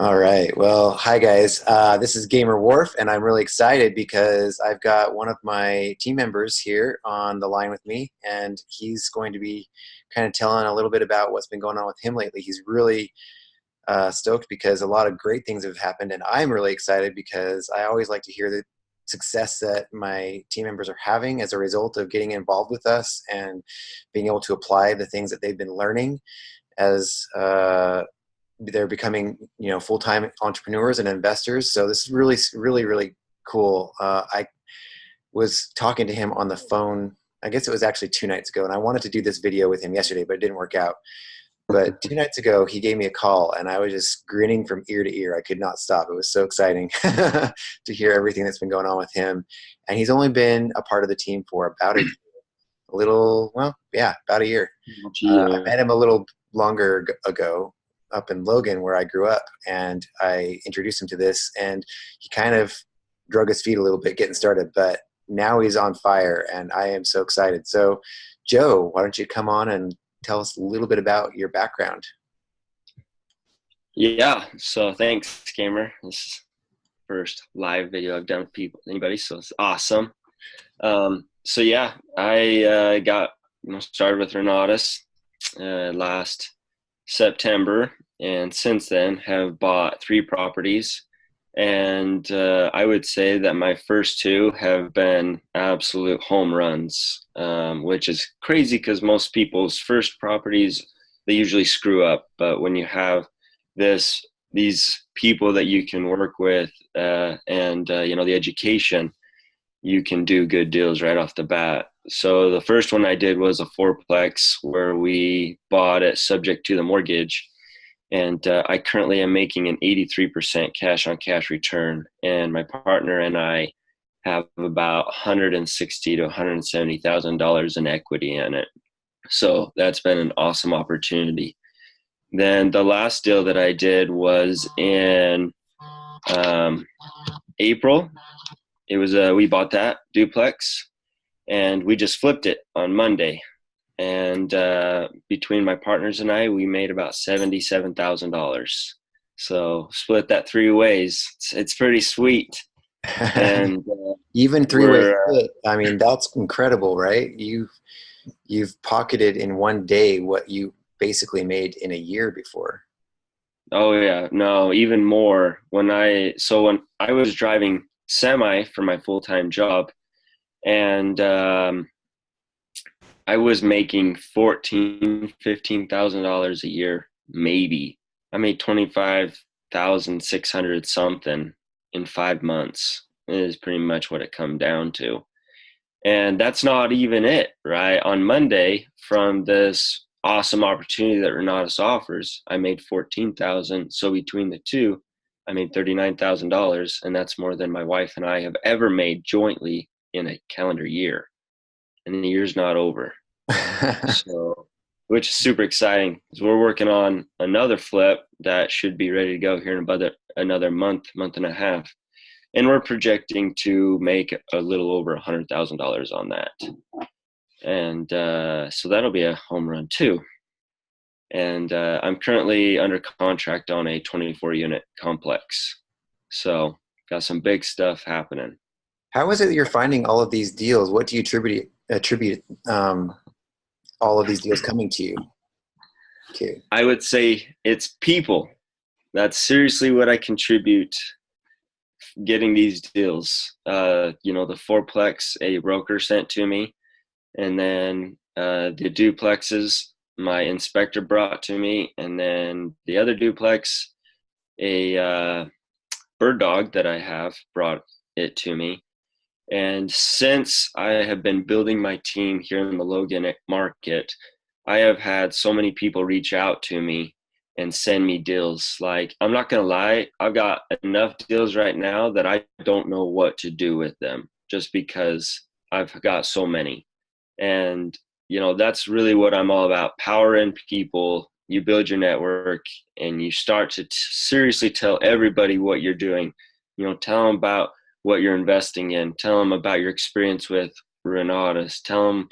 All right. Well, hi guys. This is Gamer Wharf, and I'm really excited because I've got one of my team members here on the line with me, and he's going to be kind of telling a little bit about what's been going on with him lately. He's really stoked because a lot of great things have happened, and I'm really excited because I always like to hear the success that my team members are having as a result of getting involved with us and being able to apply the things that they've been learning as they're becoming full-time entrepreneurs and investors. So this is really cool. I was talking to him on the phone. I guess it was actually 2 nights ago, and I wanted to do this video with him yesterday, but it didn't work out. But 2 nights ago, he gave me a call, and I was just grinning from ear to ear. I could not stop. It was so exciting to hear everything that's been going on with him. And he's only been a part of the team for about a year. About a year. I met him a little longer ago up in Logan, where I grew up, and I introduced him to this, and he kind of drug his feet a little bit getting started, but now he's on fire, and I am so excited. So, Joe, why don't you come on and tell us a little bit about your background? Yeah, so thanks, Gamyr. This is the first live video I've done with anybody, so it's awesome. I got started with Renatus last September, and since then have bought 3 properties. And I would say that my first 2 have been absolute home runs, which is crazy because most people's first properties, they usually screw up. But when you have these people that you can work with and the education, you can do good deals right off the bat. So the first one I did was a 4-plex where we bought it subject to the mortgage. And I currently am making an 83% cash on cash return. And my partner and I have about $160,000 to $170,000 in equity in it. So that's been an awesome opportunity. Then the last deal that I did was in April. It was we bought that duplex, and we just flipped it on Monday. And between my partners and I, we made about $77,000. So split that 3 ways. It's pretty sweet. And even 3-way split. I mean, that's incredible, right? You've pocketed in one day what you basically made in a year before. Oh yeah, no, even more. When I was driving semi for my full-time job, and I was making $15,000 a year, maybe. I made 25,600 something in 5 months. It is pretty much what it come down to. And that's not even it, right? On Monday, from this awesome opportunity that Renatus offers, I made 14,000. So between the 2, I made $39,000, and that's more than my wife and I have ever made jointly in a calendar year. And the year's not over. So, which is super exciting, because we're working on another flip that should be ready to go here in about another month and a half. And we're projecting to make a little over $100,000 on that. And so that'll be a home run too. And I'm currently under contract on a 24-unit complex. So got some big stuff happening. How is it that you're finding all of these deals? What do you attribute all of these deals coming to you? Okay. I would say it's people. That's seriously what I contribute getting these deals. The 4-plex a broker sent to me, and then the duplexes my inspector brought to me, and then the other duplex, a bird dog that I have brought it to me. And since I have been building my team here in the Logan market, I have had so many people reach out to me and send me deals. Like, I'm not going to lie, I've got enough deals right now that I don't know what to do with them, just because I've got so many. And, that's really what I'm all about. Power in people. You build your network, and you start to seriously tell everybody what you're doing. Tell them about what you're investing in. Tell them about your experience with Renatus. Tell them,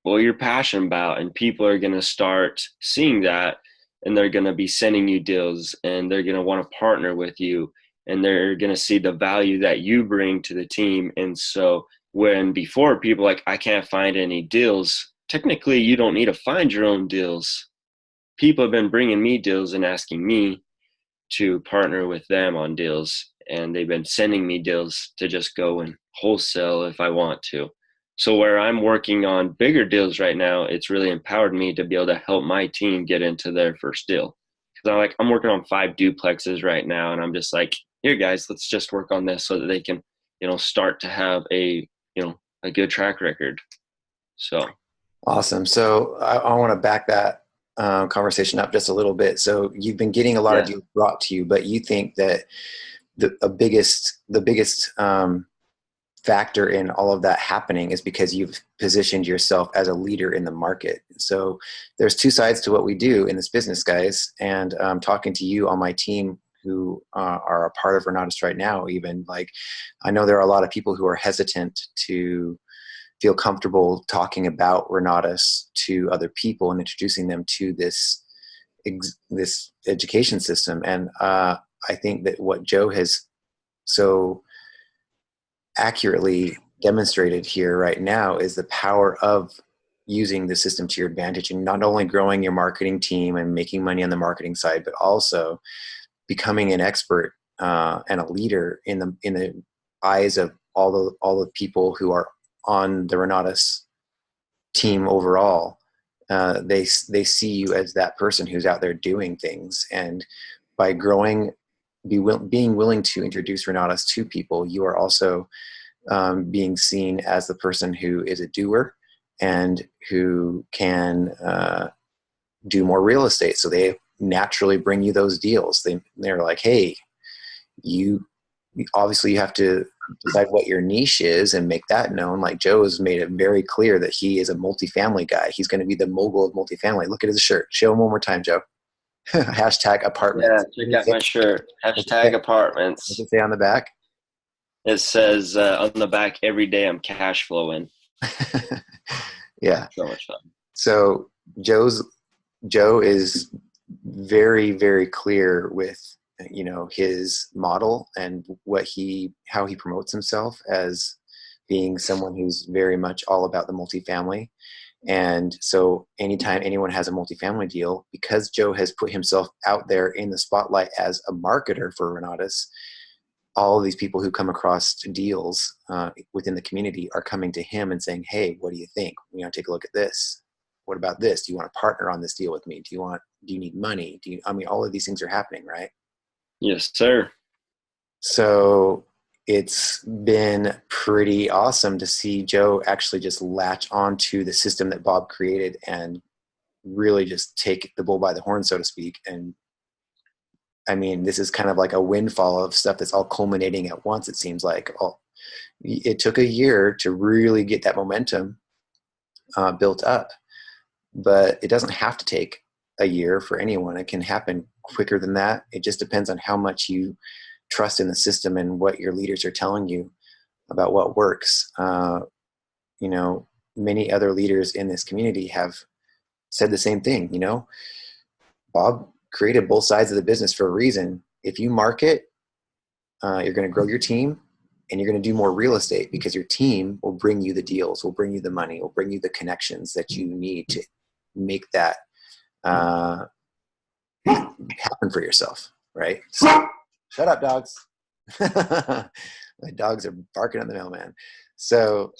what you're passionate about, and people are going to start seeing that and they're going to be sending you deals, and they're going to want to partner with you, and they're going to see the value that you bring to the team. And so when before people like, I can't find any deals, technically you don't need to find your own deals. People have been bringing me deals and asking me to partner with them on deals, and they've been sending me deals to just go and wholesale if I want to. So where I'm working on bigger deals right now, it's really empowered me to be able to help my team get into their first deal. Because I'm working on 5 duplexes right now, and I'm just like, here guys, let's just work on this so that they can, start to have a good track record. So Awesome. So I want to back that conversation up just a little bit. So you've been getting a lot of deals brought to you, but you think that the biggest factor in all of that happening is because you've positioned yourself as a leader in the market. So there's 2 sides to what we do in this business, guys. And talking to you on my team who are a part of Renatus right now, even like, I know there are a lot of people who are hesitant to feel comfortable talking about Renatus to other people and introducing them to this education system. And I think that what Joe has so accurately demonstrated here right now is the power of using the system to your advantage, and not only growing your marketing team and making money on the marketing side, but also becoming an expert and a leader in the eyes of all the people who are on the Renatus team overall. They see you as that person who's out there doing things, and by growing, being willing to introduce Renatus to people, you are also being seen as the person who is a doer and who can do more real estate. So they naturally bring you those deals. They're like, hey, you have to decide what your niche is and make that known. Like Joe has made it very clear that he is a multifamily guy. He's going to be the mogul of multifamily. Look at his shirt. Show him one more time, Joe. Hashtag apartments. Yeah, check out my shirt. Hashtag apartments. What's it say on the back? It says on the back, every day I'm cash flowing. Yeah. So much fun. So Joe is very, very clear with, his model and how he promotes himself as being someone who's very much all about the multifamily. And so anytime anyone has a multifamily deal, because Joe has put himself out there in the spotlight as a marketer for Renatus, all of these people who come across deals within the community are coming to him and saying, hey, what do you think? Take a look at this. What about this? Do you want to partner on this deal with me? Do you need money? All of these things are happening, right? Yes, sir. So it's been pretty awesome to see Joe actually just latch onto the system that Bob created and really just take the bull by the horn, so to speak. And this is kind of like a windfall of stuff that's all culminating at once. It seems like it took a year to really get that momentum built up, but it doesn't have to take a year for anyone. It can happen quicker than that. It just depends on how much you trust in the system and what your leaders are telling you about what works. Many other leaders in this community have said the same thing. Bob created both sides of the business for a reason. If you market, you're going to grow your team, and you're going to do more real estate because your team will bring you the deals, will bring you the money, will bring you the connections that you need to make that happen for yourself, right? So, shut up, dogs. My dogs are barking at the mailman. So,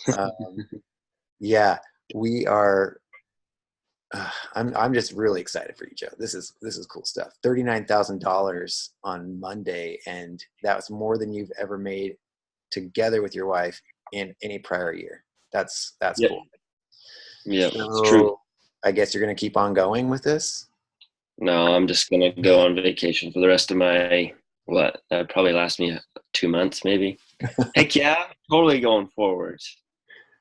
yeah, we are. I'm just really excited for you, Joe. This is cool stuff. $39,000 on Monday, and that was more than you've ever made together with your wife in any prior year. That's cool. Yeah, so, it's true. I guess you're going to keep on going with this? No, I'm just going to go on vacation for the rest of my, that probably lasts me 2 months maybe. Heck yeah, totally going forward.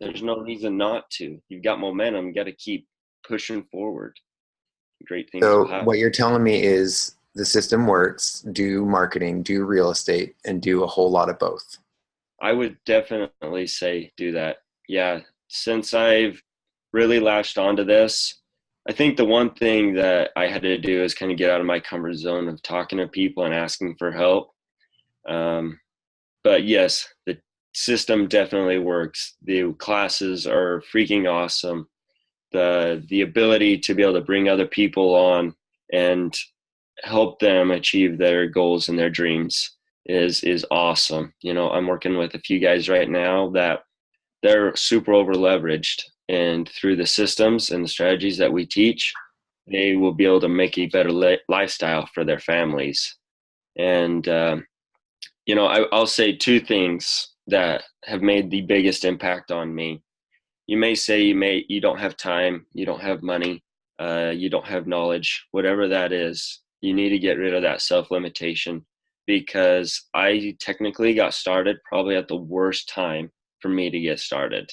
There's no reason not to. You've got momentum, you got to keep pushing forward. Great things will happen. What you're telling me is the system works, do marketing, do real estate, and do a whole lot of both. I would definitely say do that. Yeah, since I've really latched onto this, I think the one thing that I had to do is kind of get out of my comfort zone of talking to people and asking for help. Um, but yes, the system definitely works. The classes are freaking awesome. The ability to be able to bring other people on and help them achieve their goals and their dreams is awesome. You know, I'm working with a few guys right now that they're super over leveraged, and through the systems and the strategies that we teach, they will be able to make a better lifestyle for their families. And you know, I'll say two things that have made the biggest impact on me. You may say you don't have time, you don't have money, you don't have knowledge, whatever that is. You need to get rid of that self-limitation, because I technically got started probably at the worst time for me to get started.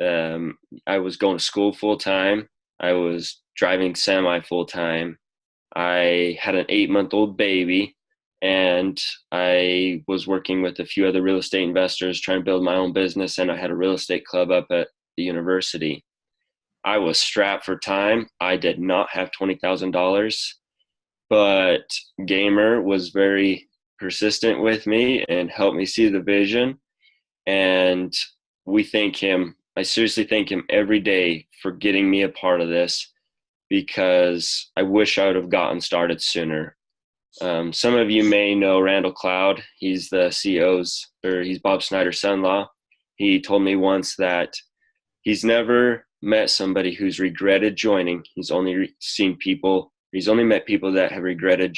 I was going to school full time. I was driving semi full time. I had an 8-month-old baby, and I was working with a few other real estate investors trying to build my own business. And I had a real estate club up at the university. I was strapped for time. I did not have $20,000, but Gamyr was very persistent with me and helped me see the vision. And we thank him. I seriously thank him every day for getting me a part of this, because I wish I would have gotten started sooner. Some of you may know Randall Cloud. He's the he's Bob Snyder's son-in-law. He told me once that he's never met somebody who's regretted joining. He's only met people that have regretted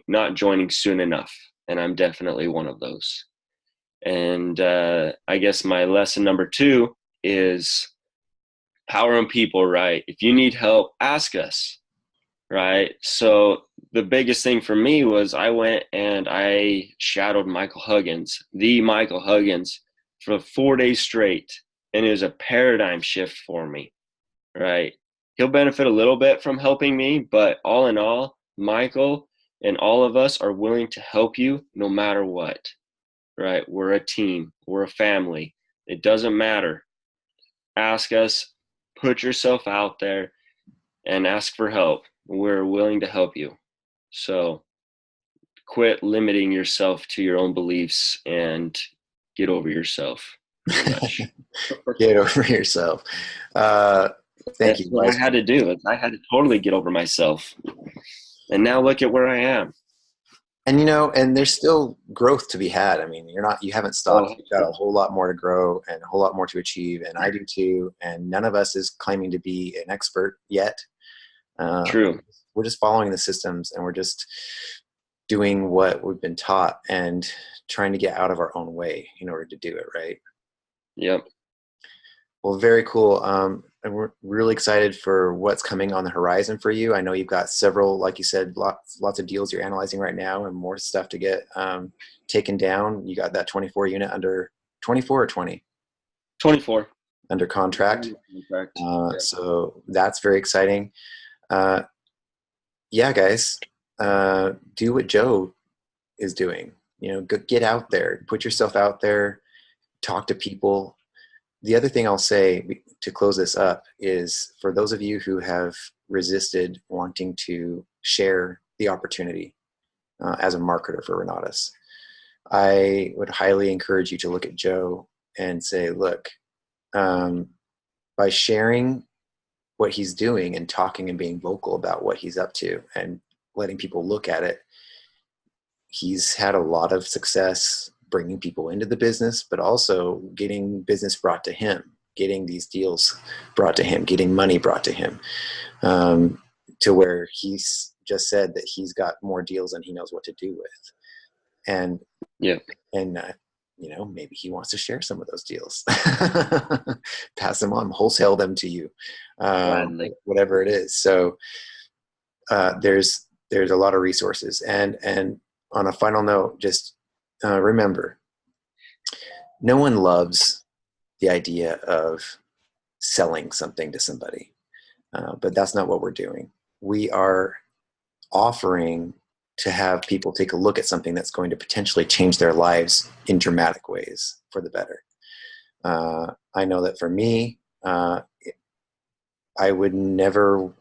not joining soon enough. And I'm definitely one of those. And I guess my lesson number 2 is power on people, right? If you need help, ask us, right? So the biggest thing for me was I went and I shadowed the Michael Huggins, for 4 days straight. And it was a paradigm shift for me, right? He'll benefit a little bit from helping me, but all in all, Michael and all of us are willing to help you no matter what, right? We're a team. We're a family. It doesn't matter. Ask us, put yourself out there and ask for help. We're willing to help you. So quit limiting yourself to your own beliefs and get over yourself. Get over yourself. Thank you. What I had to do. I had to totally get over myself. And now look at where I am. And, you know, and there's still growth to be had. I mean, you haven't stopped. You've got a whole lot more to grow and a whole lot more to achieve. And I do too. And none of us is claiming to be an expert yet. True. We're just following the systems, and we're just doing what we've been taught and trying to get out of our own way in order to do it, right? Yep. Well, very cool. And we're really excited for what's coming on the horizon for you. I know you've got several, like you said, lots of deals you're analyzing right now, and more stuff to get taken down. You got that 24 unit under 24 or 20? 24. Under contract. Yeah. So that's very exciting. Yeah, guys, do what Joe is doing. You know, get out there, put yourself out there, talk to people. The other thing I'll say to close this up is, for those of you who have resisted wanting to share the opportunity as a marketer for Renatus, I would highly encourage you to look at Joe and say, look, by sharing what he's doing and talking and being vocal about what he's up to and letting people look at it, he's had a lot of success bringing people into the business, but also getting business brought to him, getting these deals brought to him, getting money brought to him, to where he's just said that he's got more deals than he knows what to do with. And yeah, and you know, maybe he wants to share some of those deals, pass them on, wholesale them to you, whatever it is. So there's a lot of resources. And on a final note, just remember, no one loves the idea of selling something to somebody, but that's not what we're doing. We are offering to have people take a look at something that's going to potentially change their lives in dramatic ways for the better. I know that for me, I would never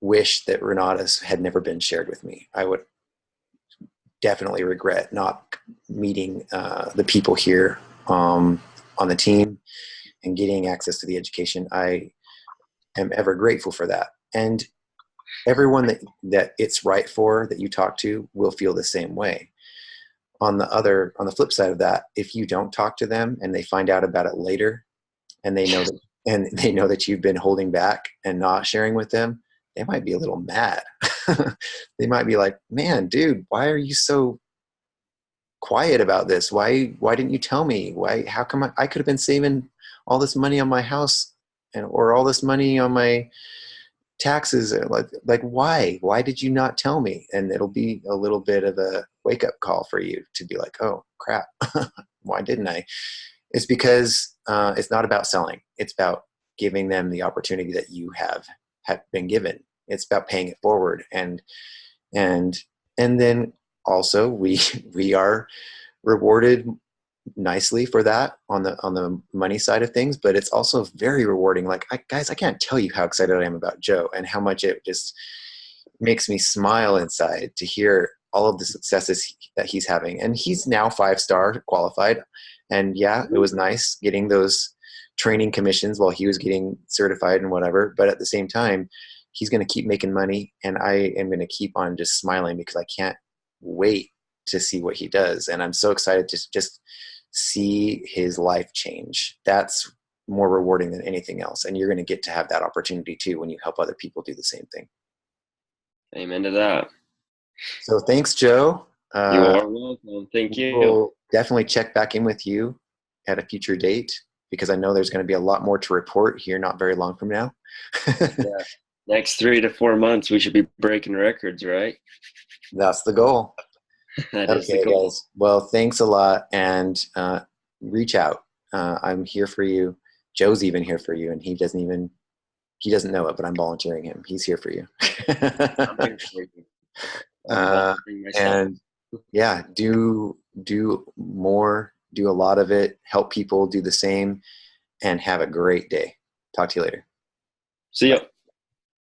wish that Renatus had never been shared with me. I would definitely regret not meeting the people here on the team and getting access to the education. I am ever grateful for that. And everyone that it's right for that you talk to will feel the same way. On the flip side of that, if you don't talk to them and they find out about it later, and they know that you've been holding back and not sharing with them, they might be a little mad. They might be like, man, dude, why are you so quiet about this? Why didn't you tell me? How come I could have been saving all this money on my house or all this money on my taxes? Like why did you not tell me? And it'll be a little bit of a wake up call for you to be like, oh crap, why didn't I? It's because it's not about selling. It's about giving them the opportunity that you have been given. It's about paying it forward, and then also we are rewarded nicely for that on the money side of things, but it's also very rewarding. Like, guys, I can't tell you how excited I am about Joe and how much it just makes me smile inside to hear all of the successes that he's having. And he's now 5-star qualified. And yeah, it was nice getting those training commissions while he was getting certified and whatever. But at the same time, he's going to keep making money, and I am going to keep on just smiling because I can't wait to see what he does. And I'm so excited to just see his life change. That's more rewarding than anything else. And you're going to get to have that opportunity too when you help other people do the same thing. Amen to that. So thanks, Joe. You are welcome. Thank you. We'll definitely check back in with you at a future date, because I know there's going to be a lot more to report here not very long from now. Yeah. Next 3 to 4 months, we should be breaking records, right? That's the goal. That is the goal. Guys. Well, thanks a lot, and reach out. I'm here for you. Joe's even here for you, and he doesn't know it, but I'm volunteering him. He's here for you. I'm here for you. And yeah, do more, do a lot of it, help people do the same, and have a great day. Talk to you later. See ya.